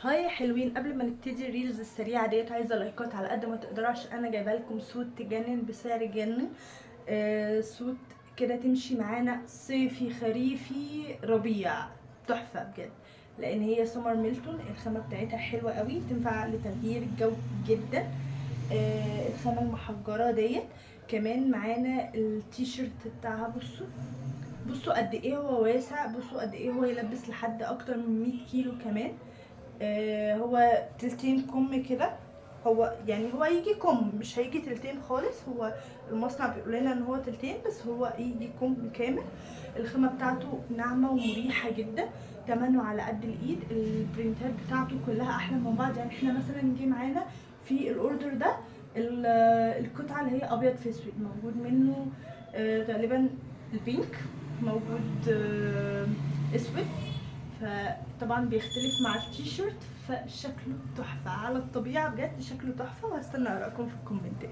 هاي حلوين، قبل ما نبتدي الريلز السريعه ديت عايزه لايكات على قد ما تقدروا عشان انا جايبه لكم سوت تجنن بسعر جنن. سوت كده تمشي معانا صيفي خريفي ربيع، تحفه بجد. لان هي سمر ميلتون، الخامه بتاعتها حلوه قوي، تنفع لتغيير الجو جدا. الخامه المحجره ديت. كمان معانا التيشيرت بتاعها، بصوا قد ايه هو واسع، بصوا قد ايه هو يلبس لحد اكتر من 100 كيلو كمان. هو تلتين كم كده. هو يعني هو يجي كم، مش هيجي تلتين خالص. هو المصنع بيقول لنا ان هو تلتين، بس هو يجي كم كامل. الخامه بتاعته ناعمه ومريحه جدا، تمنه على قد الايد. البرينتات بتاعته كلها احلى من بعض. يعني احنا مثلا جه معانا في الاوردر ده القطعه اللي هي ابيض في اسود، موجود منه غالبا البينك، موجود اسود. فطبعا بيختلف مع التيشيرت، فشكله تحفه على الطبيعه بجد، شكله تحفه. وهستنى ارائكم في الكومنتات.